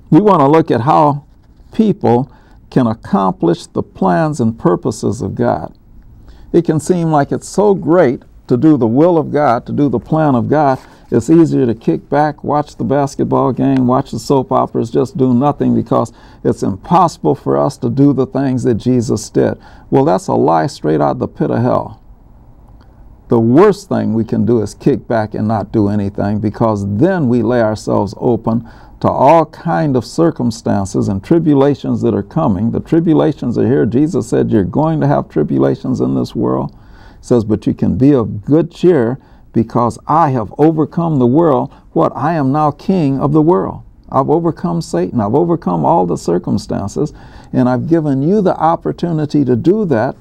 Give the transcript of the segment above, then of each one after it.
We want to look at how people can accomplish the plans and purposes of God. It can seem like it's so great to do the will of God, to do the plan of God. It's easier to kick back, watch the basketball game, watch the soap operas, just do nothing because it's impossible for us to do the things that Jesus did. Well, that's a lie straight out of the pit of hell. The worst thing we can do is kick back and not do anything, because then we lay ourselves open to all kind of circumstances and tribulations that are coming. The tribulations are here. Jesus said you're going to have tribulations in this world. He says, but you can be of good cheer because I have overcome the world. What? I am now king of the world. I've overcome Satan. I've overcome all the circumstances, and I've given you the opportunity to do that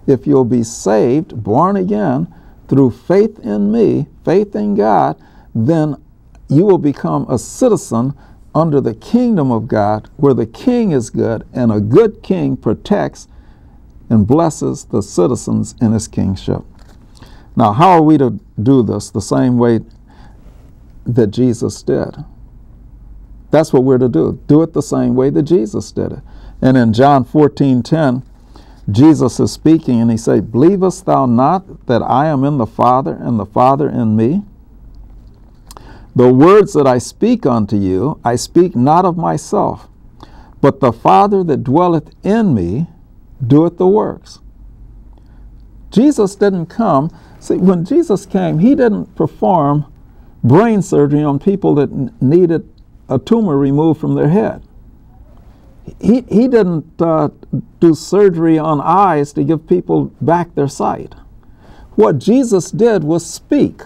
if you'll be saved, born again, through faith in me, faith in God. Then you will become a citizen under the kingdom of God, where the king is good, and a good king protects and blesses the citizens in his kingship. Now, how are we to do this? The same way that Jesus did. That's what we're to do. Do it the same way that Jesus did it. And in John 14:10, Jesus is speaking, and he said, believest thou not that I am in the Father, and the Father in me? The words that I speak unto you, I speak not of myself, but the Father that dwelleth in me doeth the works. Jesus didn't come. See, when Jesus came, he didn't perform brain surgery on people that needed a tumor removed from their head. He didn't do surgery on eyes to give people back their sight. What Jesus did was speak.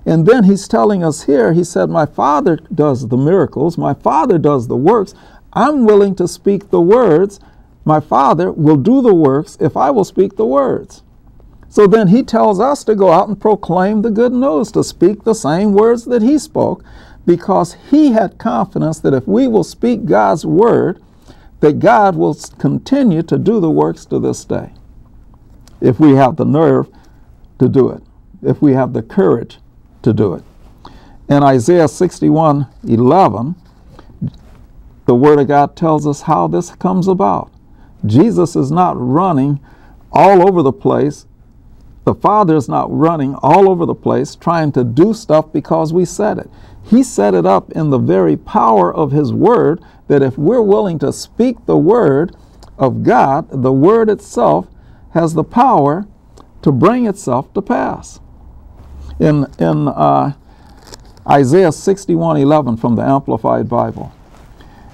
And then he's telling us here, he said, my Father does the miracles, my Father does the works. I'm willing to speak the words. My Father will do the works if I will speak the words. So then he tells us to go out and proclaim the good news, to speak the same words that he spoke, because he had confidence that if we will speak God's word, that God will continue to do the works to this day. If we have the nerve to do it, if we have the courage to do it. In Isaiah 61:11, the Word of God tells us how this comes about. Jesus is not running all over the place. The Father is not running all over the place trying to do stuff because we said it. He set it up in the very power of His Word, that if we're willing to speak the Word of God, the Word itself has the power to bring itself to pass. In Isaiah 61:11 from the Amplified Bible,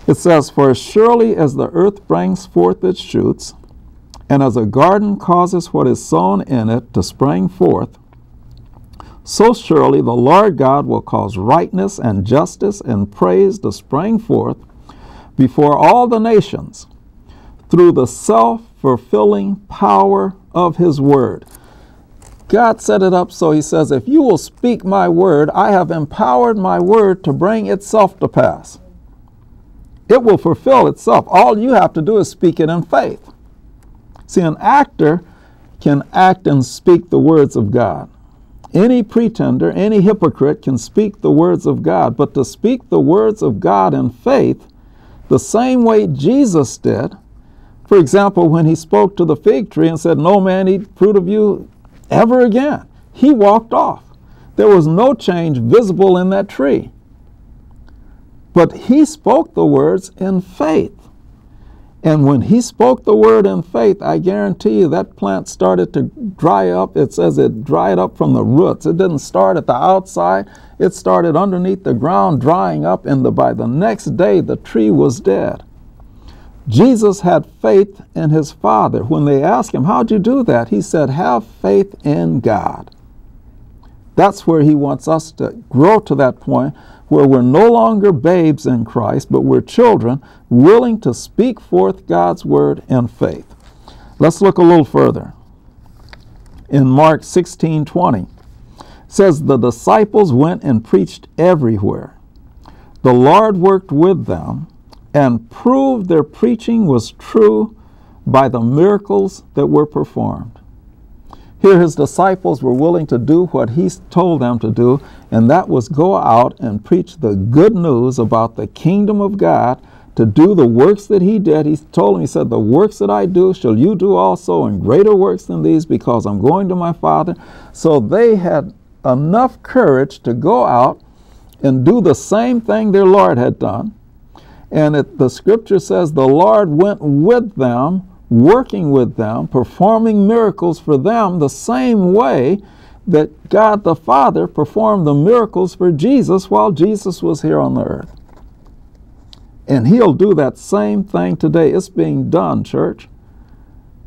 it says, for as surely as the earth brings forth its shoots, and as a garden causes what is sown in it to spring forth, so surely the Lord God will cause rightness and justice and praise to spring forth before all the nations through the self-fulfilling power of His Word. God set it up so He says, if you will speak my word, I have empowered my word to bring itself to pass. It will fulfill itself. All you have to do is speak it in faith. See, an actor can act and speak the words of God. Any pretender, any hypocrite can speak the words of God, but to speak the words of God in faith, the same way Jesus did, for example, when He spoke to the fig tree and said, no man eat fruit of you ever again, He walked off. There was no change visible in that tree. But He spoke the words in faith. And when He spoke the word in faith, I guarantee you that plant started to dry up. It says it dried up from the roots. It didn't start at the outside. It started underneath the ground, drying up, and by the next day the tree was dead. Jesus had faith in His Father. When they asked Him, how'd you do that? He said, have faith in God. That's where He wants us to grow, to that point where we're no longer babes in Christ, but we're children willing to speak forth God's word in faith. Let's look a little further. In Mark 16:20, it says, the disciples went and preached everywhere. The Lord worked with them and proved their preaching was true by the miracles that were performed. Here his disciples were willing to do what he told them to do, and that was go out and preach the good news about the kingdom of God, to do the works that he did. He told them, he said, the works that I do shall you do also, and greater works than these, because I'm going to my Father. So they had enough courage to go out and do the same thing their Lord had done. And the scripture says the Lord went with them, working with them, performing miracles for them the same way that God the Father performed the miracles for Jesus while Jesus was here on the earth. And he'll do that same thing today. It's being done, church.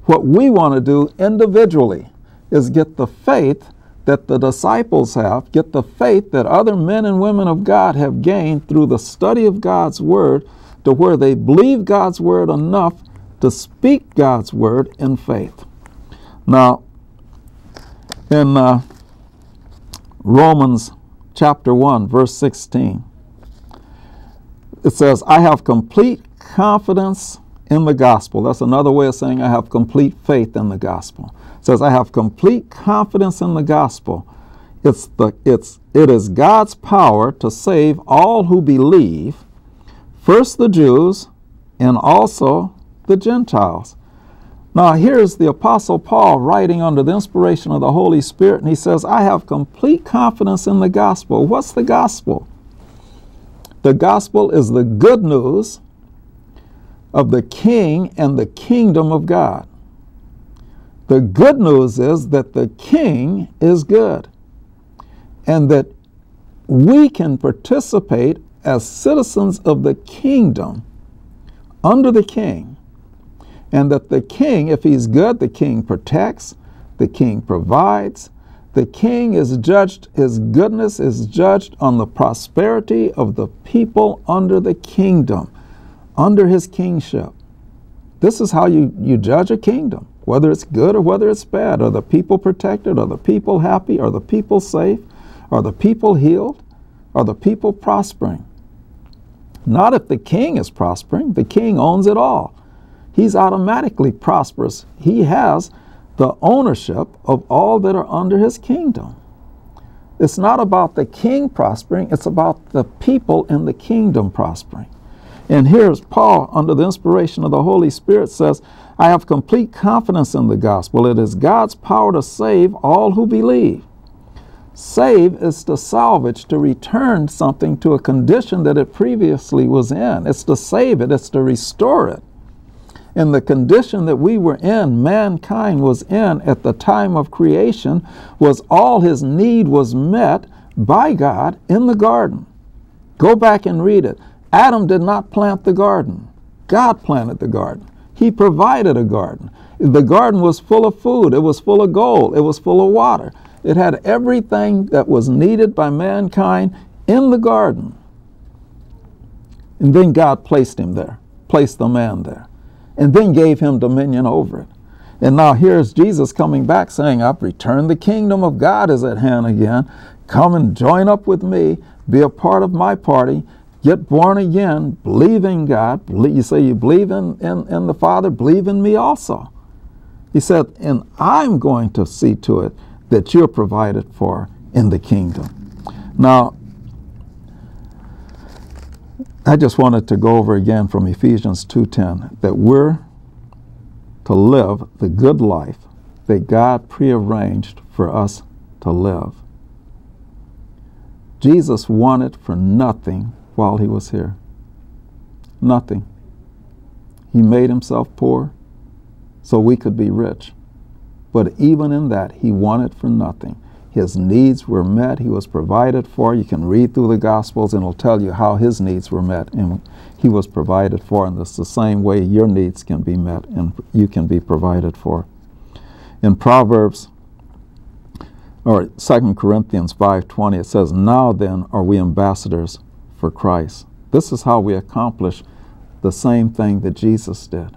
What we want to do individually is get the faith that the disciples have, get the faith that other men and women of God have gained through the study of God's Word, to where they believe God's Word enough to speak God's Word in faith. Now, in Romans chapter 1, verse 16, it says, I have complete confidence in the gospel. That's another way of saying I have complete faith in the gospel. It says, I have complete confidence in the gospel. It is God's power to save all who believe, first the Jews and also the Gentiles. Now here's the Apostle Paul writing under the inspiration of the Holy Spirit, and he says, I have complete confidence in the gospel. What's the gospel? The gospel is the good news of the King and the kingdom of God. The good news is that the King is good, and that we can participate as citizens of the kingdom under the King, and that the King, if he's good, the King protects, the King provides. The King is judged, his goodness is judged on the prosperity of the people under the kingdom, under his kingship. This is how you judge a kingdom, whether it's good or whether it's bad. Are the people protected? Are the people happy? Are the people safe? Are the people healed? Are the people prospering? Not if the King is prospering. The King owns it all. He's automatically prosperous. He has the ownership of all that are under his kingdom. It's not about the king prospering, it's about the people in the kingdom prospering. And here's Paul, under the inspiration of the Holy Spirit, says, I have complete confidence in the gospel. It is God's power to save all who believe. Save is to salvage, to return something to a condition that it previously was in. It's to save it, it's to restore it. And the condition that we were in, mankind was in at the time of creation, was all his need was met by God in the garden. Go back and read it. Adam did not plant the garden. God planted the garden. He provided a garden. The garden was full of food. It was full of gold. It was full of water. It had everything that was needed by mankind in the garden. And then God placed him there, placed the man there, and then gave him dominion over it. And now here's Jesus coming back saying, I've returned. The kingdom of God is at hand again. Come and join up with me. Be a part of my party. Get born again. Believe in God. You say you believe in the Father. Believe in me also. He said, and I'm going to see to it that you're provided for in the kingdom. Now, I just wanted to go over again from Ephesians 2:10 that we're to live the good life that God prearranged for us to live. Jesus wanted for nothing while he was here. Nothing. He made himself poor so we could be rich. But even in that, he wanted for nothing. His needs were met. He was provided for. You can read through the Gospels and it'll tell you how his needs were met and he was provided for. And it's the same way your needs can be met and you can be provided for. In Proverbs, or 2 Corinthians 5:20, it says, now then are we ambassadors for Christ. This is how we accomplish the same thing that Jesus did.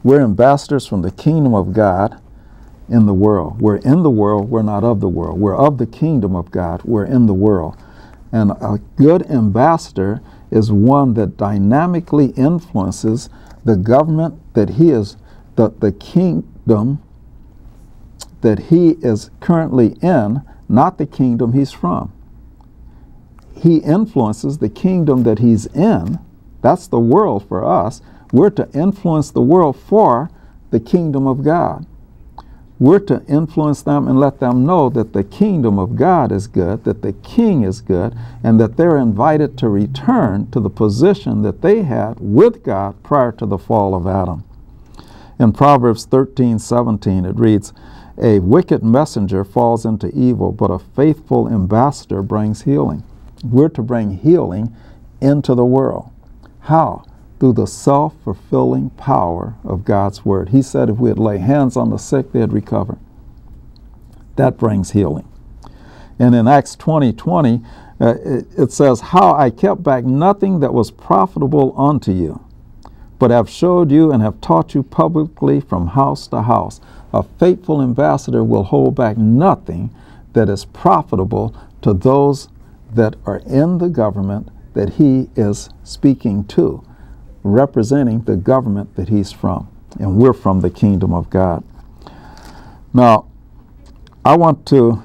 We're ambassadors from the kingdom of God in the world. We're in the world, we're not of the world. We're of the kingdom of God, we're in the world. And a good ambassador is one that dynamically influences the government that he is, the kingdom that he is currently in, not the kingdom he's from. He influences the kingdom that he's in. That's the world for us. We're to influence the world for the kingdom of God. We're to influence them and let them know that the kingdom of God is good, that the king is good, and that they're invited to return to the position that they had with God prior to the fall of Adam. In Proverbs 13:17, it reads, "A wicked messenger falls into evil, but a faithful ambassador brings healing." We're to bring healing into the world. How? Through the self-fulfilling power of God's word. He said if we'd lay hands on the sick, they'd recover. That brings healing. And in Acts 20:20, it says, "How I kept back nothing that was profitable unto you, but have showed you and have taught you publicly from house to house." A faithful ambassador will hold back nothing that is profitable to those that are in the government that he is speaking to, representing the government that he's from. And we're from the kingdom of God. Now, I want to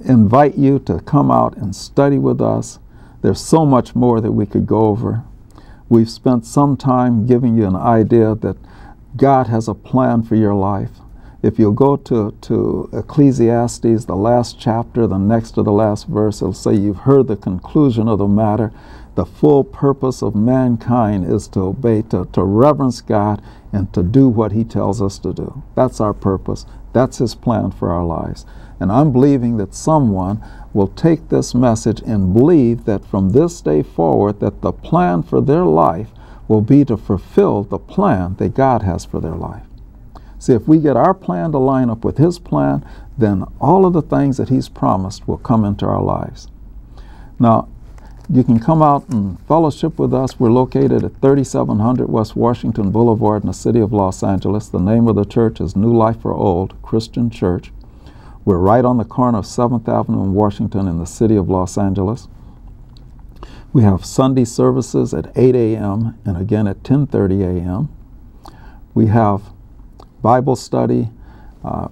invite you to come out and study with us. There's so much more that we could go over. We've spent some time giving you an idea that God has a plan for your life. If you'll go to Ecclesiastes, the last chapter, the next to the last verse, it'll say you've heard the conclusion of the matter. The full purpose of mankind is to obey, to reverence God, and to do what he tells us to do. That's our purpose. That's his plan for our lives. And I'm believing that someone will take this message and believe that from this day forward, that the plan for their life will be to fulfill the plan that God has for their life. See, if we get our plan to line up with his plan, then all of the things that he's promised will come into our lives. Now, you can come out and fellowship with us. We're located at 3700 West Washington Boulevard in the city of Los Angeles. The name of the church is New Life for Old Christian Church. We're right on the corner of 7th Avenue in Washington in the city of Los Angeles. We have Sunday services at 8 a.m. and again at 10:30 a.m. We have Bible study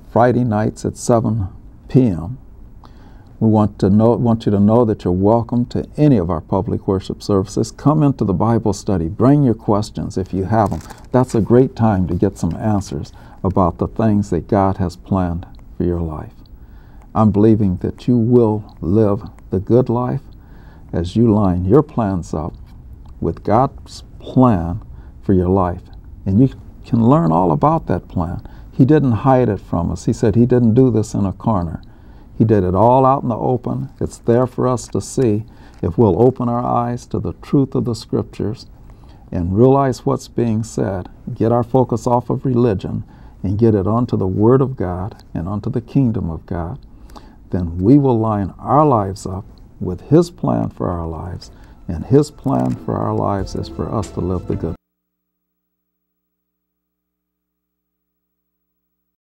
Friday nights at 7 p.m. We want you to know that you're welcome to any of our public worship services. Come into the Bible study. Bring your questions if you have them. That's a great time to get some answers about the things that God has planned for your life. I'm believing that you will live the good life as you line your plans up with God's plan for your life. And you can learn all about that plan. He didn't hide it from us. He said he didn't do this in a corner. He did it all out in the open. It's there for us to see if we'll open our eyes to the truth of the scriptures and realize what's being said, get our focus off of religion and get it onto the Word of God and onto the kingdom of God. Then we will line our lives up with his plan for our lives, and his plan for our lives is for us to live the good